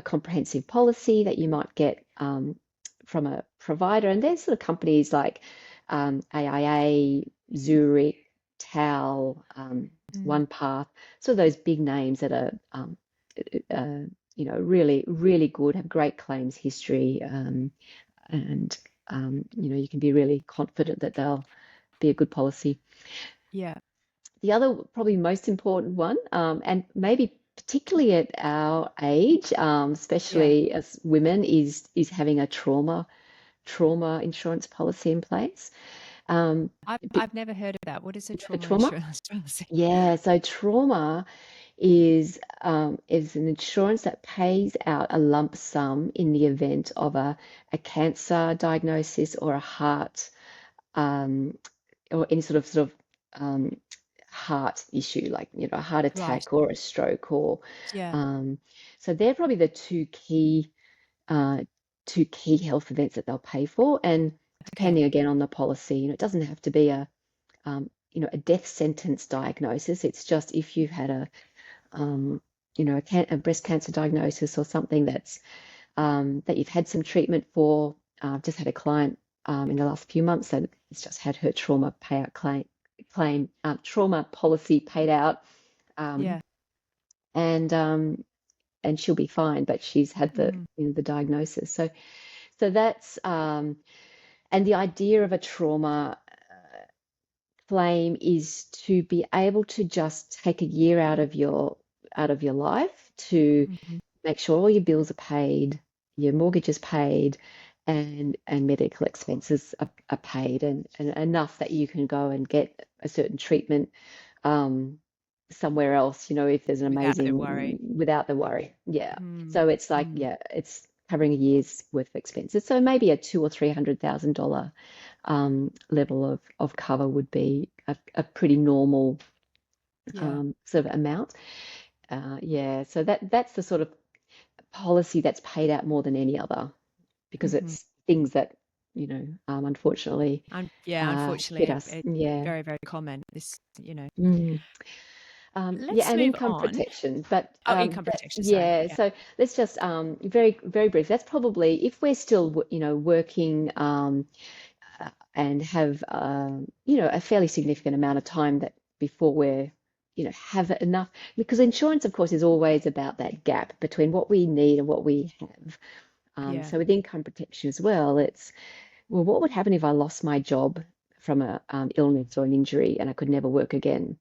comprehensive policy that you might get from a provider, and there's sort of companies like AIA, Zurich, TAL, Mm. OnePath, so those big names that are uh, really really good, have great claims history, and you can be really confident that they'll be a good policy. Yeah. The other, probably most important one, and maybe particularly at our age, Yeah. especially as women, is having a trauma insurance policy in place. Um, I've never heard of that. What is a a trauma trauma? insurance policy? Yeah, so trauma is an insurance that pays out a lump sum in the event of a cancer diagnosis or a heart um, or any sort of um, heart issue, like a heart Right. attack or a stroke, or Yeah. um, so they're probably the uh, two key health events that they'll pay for. And Okay. depending again on the policy, it doesn't have to be a death sentence diagnosis. It's just if you've had um, a breast cancer diagnosis or something that you've had some treatment for. I've just had a client in the last few months that has just had her trauma payout claim trauma policy paid out, um, Yeah. and um, and she'll be fine. But she's had Mm. the diagnosis. So that's and the idea of a trauma claim is to be able to just take a year out of your life to Mhm. make sure all your bills are paid, your mortgage is paid, and medical expenses are paid, and enough that you can go and get a certain treatment somewhere else, if there's an Without the worry. amazing without the worry. Yeah. Mm. So it's like, Mm. yeah, it's covering a year's worth of expenses. So maybe a two or $300,000 level of cover would be a pretty normal Yeah. sort of amount. Yeah, so that's the sort of policy that's paid out more than any other because Mhm. it's things that, unfortunately Yeah, hit unfortunately, us. it's Yeah. very, very common. This. Mm. Yeah, Let's and move income on. protection, but Oh, income that's protection, sorry. yeah. Yeah. So let's just very very brief. That's probably if we're still working and have a fairly significant amount of time that before we're have enough, because insurance of course is always about that gap between what we need and what we have. Yeah. So with income protection as well, it's, well, what would happen if I lost my job from a illness or an injury and I could never work again?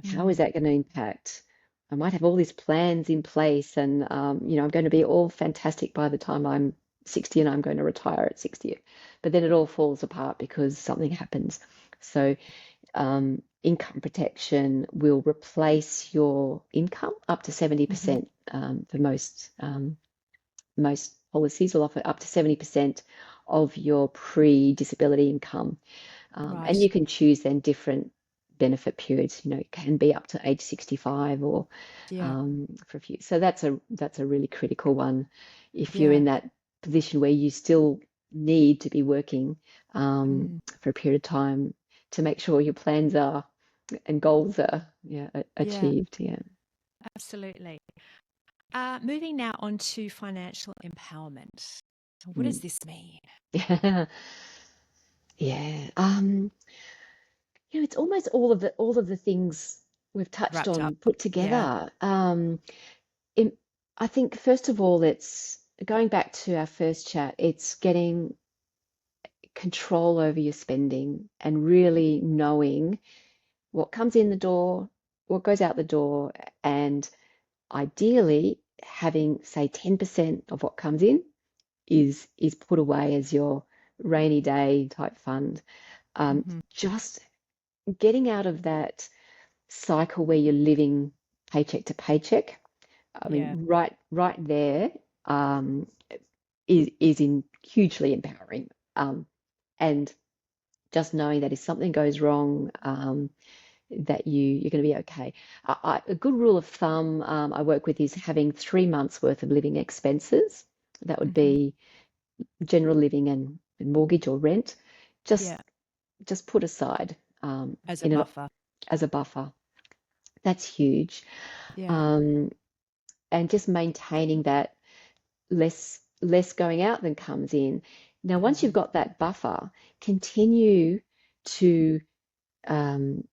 How is Mm. that going to impact? I might have all these plans in place, and I'm going to be all fantastic by the time I'm 60, and I'm going to retire at 60. But then it all falls apart because something happens. So income protection will replace your income up to Mhm. 70%. For most policies will offer up to 70% of your pre-disability income. And Right. you can choose then different benefit periods. It can be up to age 65 or Yeah. for a few. So that's a really critical one if you're Yeah. in that position where you still need to be working Mm. for a period of time to make sure your plans are and goals are, yeah, Yeah. achieved. Yeah. Absolutely. Moving now on to financial empowerment. What does Mm. this mean? Yeah. It's almost all of the things we've touched Wrapped up. on put Yeah. together. In, I think first of all, it's going back to our first chat. It's getting control over your spending and really knowing what comes in the door, what goes out the door, and ideally having, say, 10% of what comes in is put away as your rainy day type fund. Hmm. Just getting out of that cycle where you're living paycheck to paycheck. I Yeah. mean, right there um, is hugely empowering. And just knowing that if something goes wrong, that you're going to be okay. A good rule of thumb I work with is having 3 months worth of living expenses. That would Hmm. be general living and mortgage or rent. Just Yeah. just put aside As a in an buffer. as a buffer. That's huge. Yeah. Um, and just maintaining that less going out than comes in. Now, once you've Hmm. got that buffer, continue to um,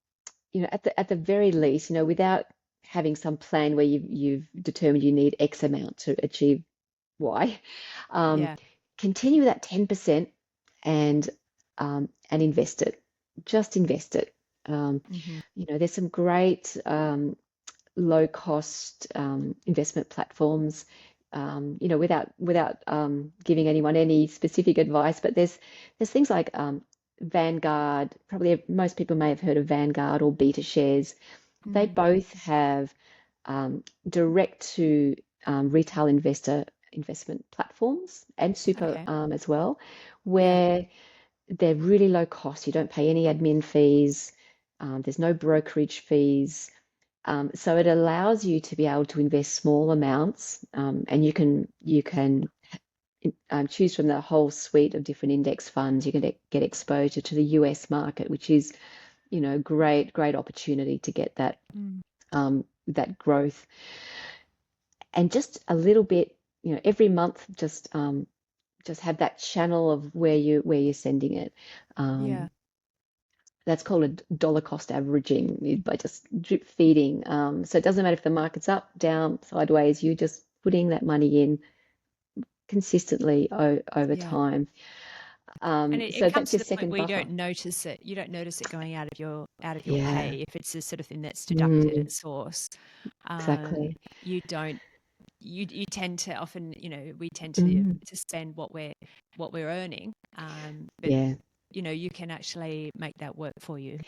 at the very least, without having some plan where you've determined you need X amount to achieve Y, um, Yeah. continue that 10% and invest it. Just invest it. Hmm. There's some great low cost investment platforms. Without giving anyone any specific advice, but there's things like Vanguard. Probably most people may have heard of Vanguard or Beta Shares. They Mm. both have direct to retail investor investment platforms and super Okay. as well, Yeah. where they're really low cost. You don't pay any admin fees. There's no brokerage fees. So it allows you to be able to invest small amounts, and you can choose from the whole suite of different index funds. You can get exposure to the US market, which is, great opportunity to get Mm. that growth, and just a little bit, every month, just have that channel of where you're sending it. Yeah. Um, that's called a dollar cost averaging by just drip feeding. So it doesn't matter if the market's up, down, sideways, you're just putting that money in consistently over Yeah. time. And it So comes that's to your the point second where you buffer. don't notice it. You don't notice it going out of your Yeah, pay if it's the sort of thing that's deducted mm, at source. Um, exactly. you don't. You tend to often, we tend Mm, to spend what we're earning. But yeah, you can actually make that work for you.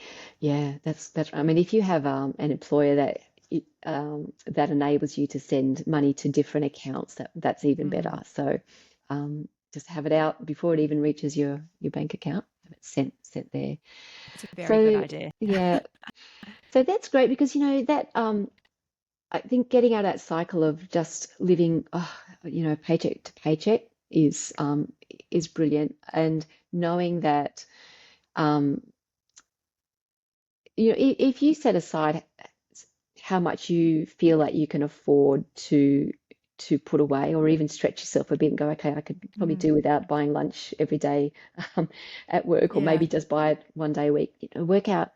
yeah, that's. I mean, if you have an employer that enables you to send money to different accounts, that's even Mm. better. So just have it out before it even reaches your bank account. Have it sent there. It's a very good So idea. yeah, so that's great because that I think getting out of that cycle of just living, paycheck to paycheck is brilliant, and knowing that um, if you set aside how much you feel like you can afford to put away, or even stretch yourself a bit and go, okay, I could probably Mm. do without buying lunch every day um, at work, or Yeah. maybe just buy it one day a week. Work out,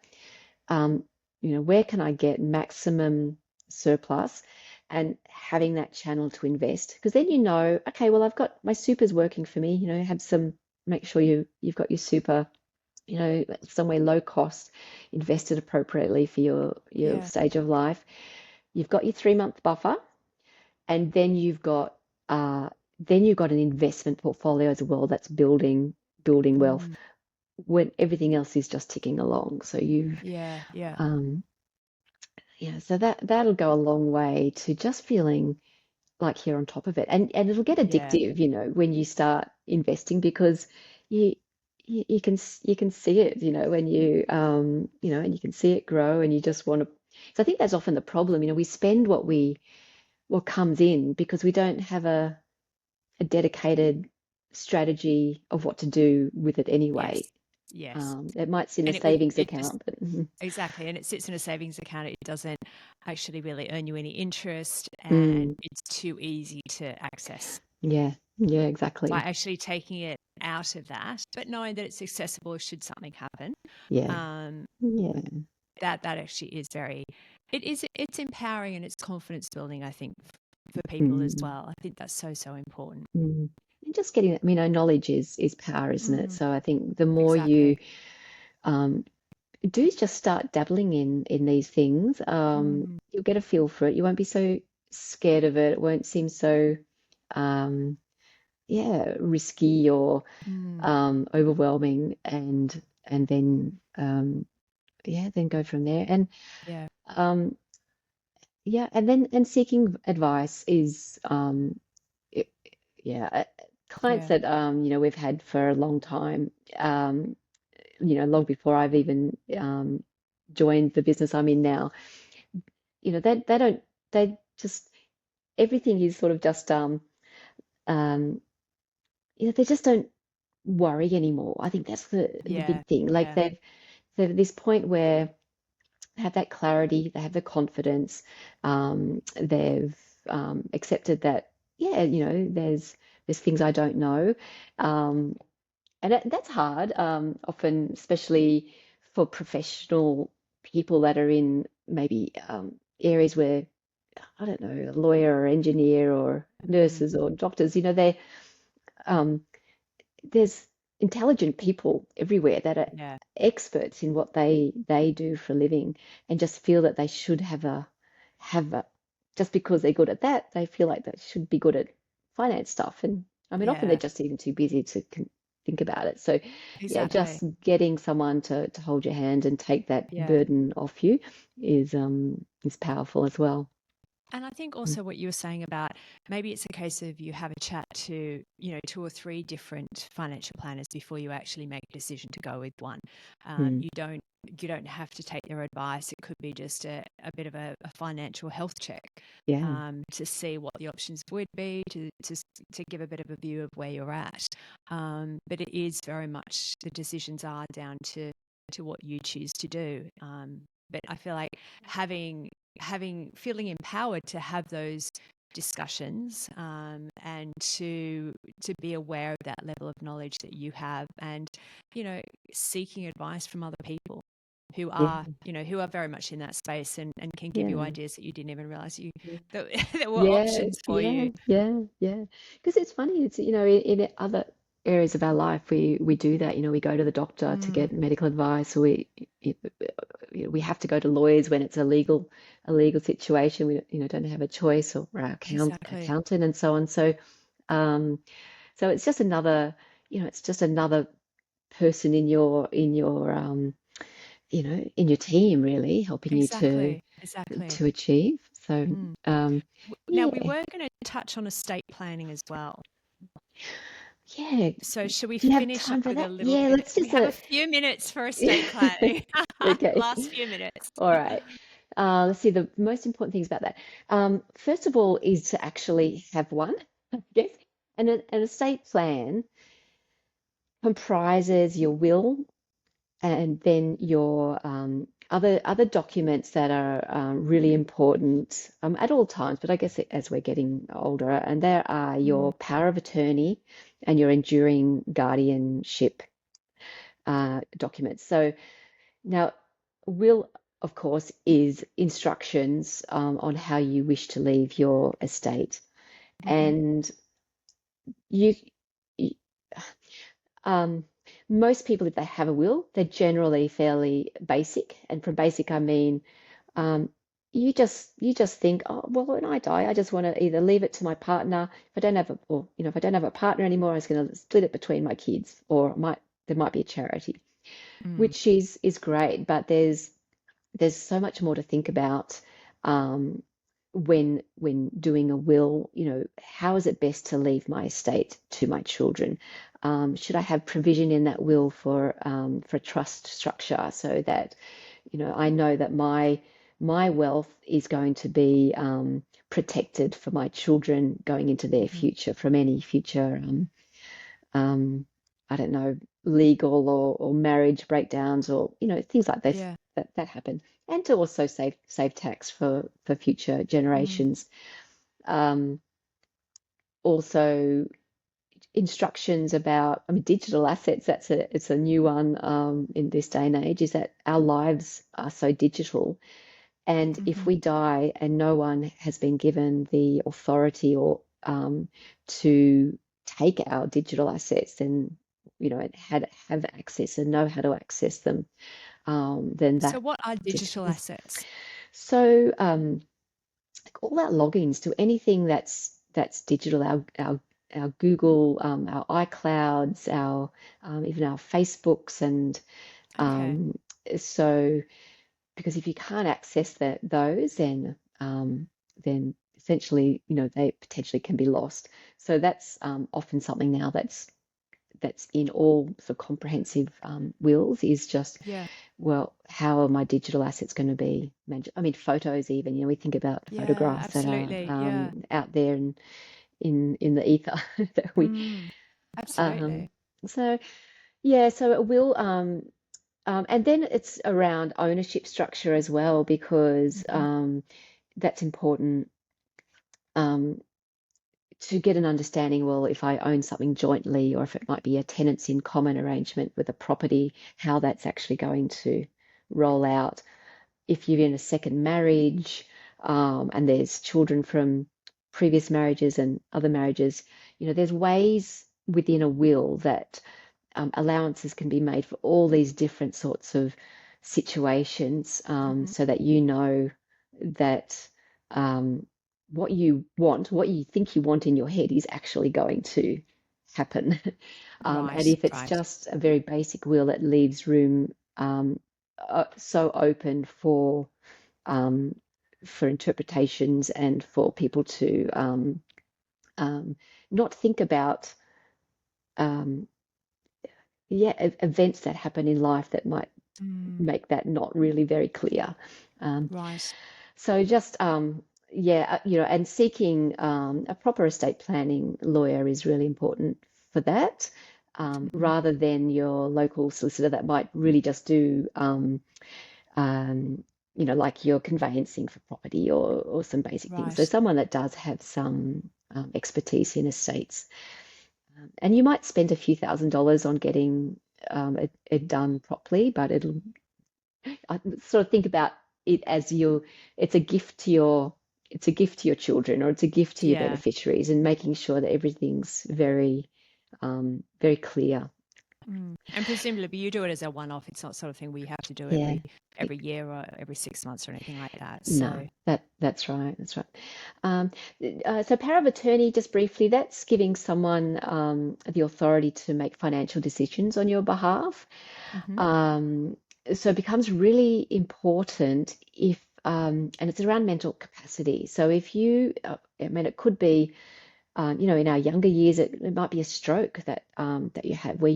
um, where can I get maximum surplus, and having that channel to invest, because then okay, well, I've got my super's working for me. Make sure you've got your super, somewhere low cost, invested appropriately for your Yeah. stage of life. You've got your 3 month buffer, and then you've got an investment portfolio as well that's building wealth Mm. when everything else is just ticking along. So Yeah. Yeah. um, so that'll go a long way to just feeling like you're on top of it, and it'll get Yeah. addictive, when you start investing, because you you can see it, and you can see it grow, and you just want to. So I think that's often the problem. We spend what comes in because we don't have a dedicated strategy of what to do with it Yes. anyway. Yes. It might sit in a And savings it just account, but exactly, and it sits in a savings account. It doesn't actually really earn you any interest, and mm, it's too easy to access. yeah, yeah, By exactly. actually taking it out of that, but knowing that it's accessible should something happen, Yeah, um, yeah, that actually is it's empowering and it's confidence building. I think for people as mm, well. I think that's so important. mm. And just getting, knowledge is power, isn't it? Mm, So I think the more you exactly. um, do just start dabbling in these things, Mm, you'll get a feel for it. You won't be so scared of it. It won't seem so, um, yeah, risky or mm, overwhelming, and then then go from there. And yeah, um, and seeking advice is it, yeah, clients yeah. that we've had for a long time, long before I've even joined the business I'm in now. They don't, they just, everything is sort of just um they just don't worry anymore. I think that's the Yeah, big thing. Like yeah. they're at this point where they have that clarity, they have the confidence, they've accepted that, yeah, there's things I don't know, um, and that's hard, often, especially for professional people that are in maybe areas where, I don't know, a lawyer or engineer or Mm, nurses or doctors, um, there's intelligent people everywhere that are yeah, experts in what they do for a living, and just feel that they should have a just because they're good at that, they feel like they should be good at finance stuff. And I mean, often they're Yeah, just even too busy to think about it. So yeah, exactly. just getting someone to hold your hand and take that Yeah. burden off you is powerful as well. And I think Mm. also what you were saying about maybe it's a case of you have a chat to, two or three different financial planners before you actually make a decision to go with one. Mm. You don't have to take their advice. It could be just a bit of a financial health check, Yeah. to see what the options would be, to give a bit of a view of where you're at. But it is very much the decisions are down to what you choose to do. But I feel like feeling empowered to have those discussions, and to be aware of that level of knowledge that you have, and you know seeking advice from other people who Yeah. are who are very much in that space, and can give you Yeah. ideas that you didn't even realize Yeah. that there were Yeah, options for yeah, you. yeah, yeah. Because it's funny, it's in other areas of our life we do that. We go to the doctor to Mm, get medical advice, or we have to go to lawyers when it's a legal situation. We don't have a choice, or our exactly. accountant and so on. Um, so it's just another person in your team, really helping you to Exactly. to achieve. So Mm. um, Now, we yeah. were going to touch on estate planning as well. Yeah. So should we Do you have finish up time for with a that? little Yeah, bit? let's We just have a few minutes for estate planning. okay. Last few minutes. All right. Let's see the most important things about that. First of all, is to actually have one, I guess. And an estate plan comprises your will and then your other documents that are really important at all times, but I guess as we're getting older, and there are Mm, your power of attorney and your enduring guardianship documents. So now, will, of course, is instructions on how you wish to leave your estate, mhm. and you. Um, Most people, if they have a will, they're generally fairly basic. And from basic, I mean, um, you just think, oh, well, when I die, I just want to either leave it to my partner. If I don't have a partner anymore, I was going to split it between my kids, or there might be a charity, Mm, which is great. But there's so much more to think about um, when doing a will. How is it best to leave my estate to my children? Should I have provision in that will for trust structure so that I know that my wealth is going to be protected for my children going into their mhm. future from any future um, I don't know, legal or marriage breakdowns, or things like this Yeah. that happen, and to also save tax for future Mm, generations. Um, Also instructions about, I mean, digital assets. It's a new one in this day and age. Is that our lives are so digital, and if mhm. we die and no one has been given the authority or to take our digital assets, then and have access and know how to access them, then So that what are just digital is assets? so. All our logins to anything that's digital, our Google, our iClouds, our even our Facebooks, and Okay. um, so. Because if you can't access those, then essentially, they potentially can be lost. So that's often something now that's in all sort of comprehensive wills, is just, Yeah. well, how are my digital assets going to be managed? I mean, photos even, we think about Yeah, photographs that are absolutely. Yeah. out there and in the ether that we Mm, absolutely. um, so yeah, so it will and then it's around ownership structure as well, because Mhm. that's important um, to get an understanding. Well, if I own something jointly, or if it might be a tenants in common arrangement with a property, how that's actually going to roll out. If you're in a second marriage, and there's children from previous marriages and other marriages, there's ways within a will that allowances can be made for all these different sorts of situations, Hmm. so that you know that um, what you want, what you think you want in your head is actually going to happen. And Right, if it's right, just a very basic will, it leaves room so open um, for interpretations and for people to um, not think about um, events that happen in life that might mm, make that not really very clear. Um, right. so just and seeking a proper estate planning lawyer is really important for that, Mhm. rather than your local solicitor that might really just do um, like your conveyancing for property or some basic things. So Right. someone that does have some expertise in estates. And you might spend a few $1,000s on getting it done properly, but I sort of think about it as it's a gift to it's a gift to your children, or it's a gift to your Yeah. beneficiaries, and making sure that everything's very clear. Mm. And presumably you do it as a one-off. It's not sort of thing we have to do Yeah. every year or every 6 months or anything like that. No, So that's right. That's right. Um, so power of attorney, just briefly, that's giving someone the authority to make financial decisions on your behalf. hmm. Um, so it becomes really important if, and it's around mental capacity. So if I mean, it could be, in our younger years, it might be a stroke that you have, where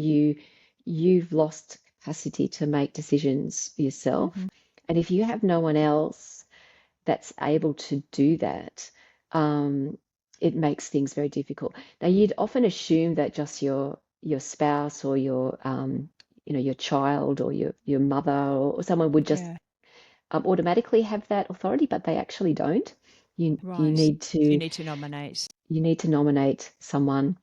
you've lost capacity to make decisions yourself. Hmm. And if you have no one else that's able to do that, um, it makes things very difficult. Now, you'd often assume that just your spouse or your child or your mother or someone would just Yeah. automatically have that authority, but they actually don't. You Right. need So you to need to nominate. you need to nominate someone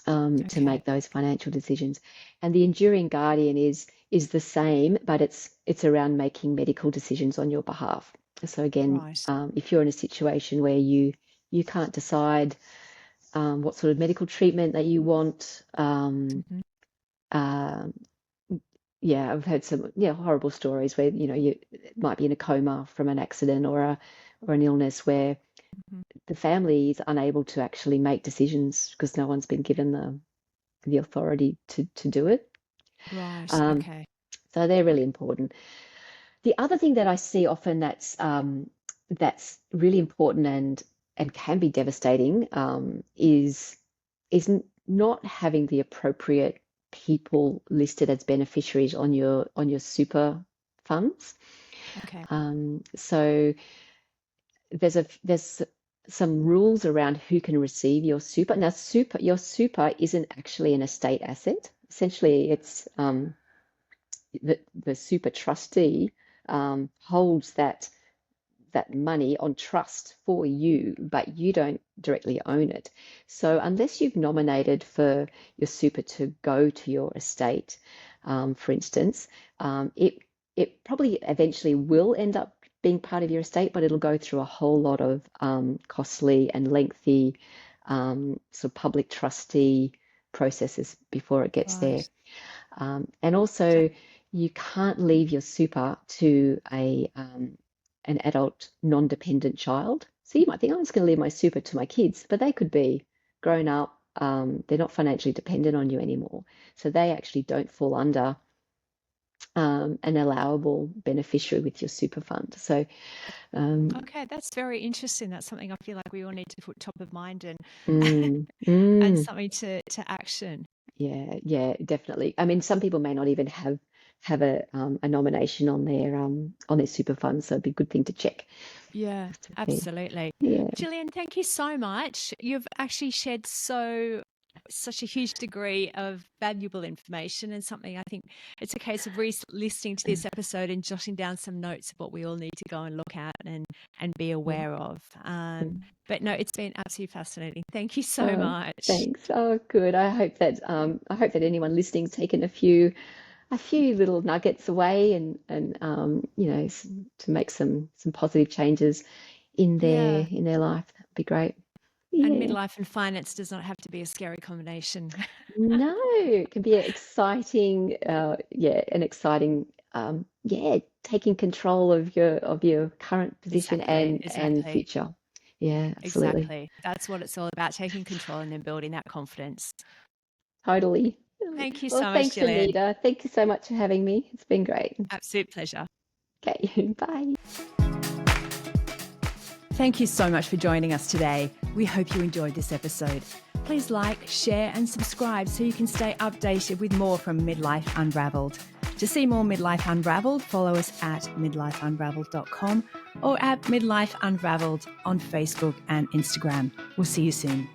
to Okay. make those financial decisions. And the enduring guardian is the same, but it's around making medical decisions on your behalf. So again, Right. if you're in a situation where you can't decide what sort of medical treatment that you want, Hmm. uh, yeah, I've heard some horrible stories where you might be in a coma from an accident or an illness where Hmm. the family is unable to actually make decisions because no one's been given the authority to do it. Right. Um, Okay. so they're really important. The other thing that I see often that's really important and can be devastating, is not having the appropriate people listed as beneficiaries on your super funds. Okay. So there's some rules around who can receive your super. Now, your super isn't actually an estate asset. Essentially, it's the super trustee holds that money on trust for you, but you don't directly own it. So unless you've nominated for your super to go to your estate, for instance, it probably eventually will end up being part of your estate, but it'll go through a whole lot of costly and lengthy sort of public trustee processes before it gets there. Right. And Okay. also, you can't leave your super to an adult non-dependent child. So you might think, I'm just going to leave my super to my kids, but they could be grown up. They're not financially dependent on you anymore. So they actually don't fall under an allowable beneficiary with your super fund. So, um, Okay, that's very interesting. That's something I feel like we all need to put top of mind and mm, and mm, something to action. yeah, yeah, definitely. I mean, some people may not even have a nomination on their super fund, so it'd be a good thing to check. Yeah, Just to see. absolutely. Yeah. Gillian, thank you so much. You've actually shared such a huge degree of valuable information and something I think it's a case of listening to this episode and jotting down some notes of what we all need to go and look at and be Yeah. aware of. Mm. But no, it's been absolutely fascinating. Thank you so Oh, much. thanks. Oh, good. I hope that anyone listening's taken a few little nuggets away and to make some positive changes in their Yeah. in their life. That'd be great. And Yeah. midlife and finance does not have to be a scary combination. No, it can be an exciting, taking control of your current position Exactly, and exactly, future. Yeah, absolutely. exactly. That's what it's all about, taking control and then building that confidence. Totally. Thank you Well, so much, thanks, Gillian. Anita. Thank you so much for having me. It's been great. Absolute pleasure. Okay, bye. Thank you so much for joining us today. We hope you enjoyed this episode. Please like, share, and subscribe so you can stay updated with more from Midlife Unraveled. To see more Midlife Unraveled, follow us at midlifeunraveled.com or at Midlife Unraveled on Facebook and Instagram. We'll see you soon.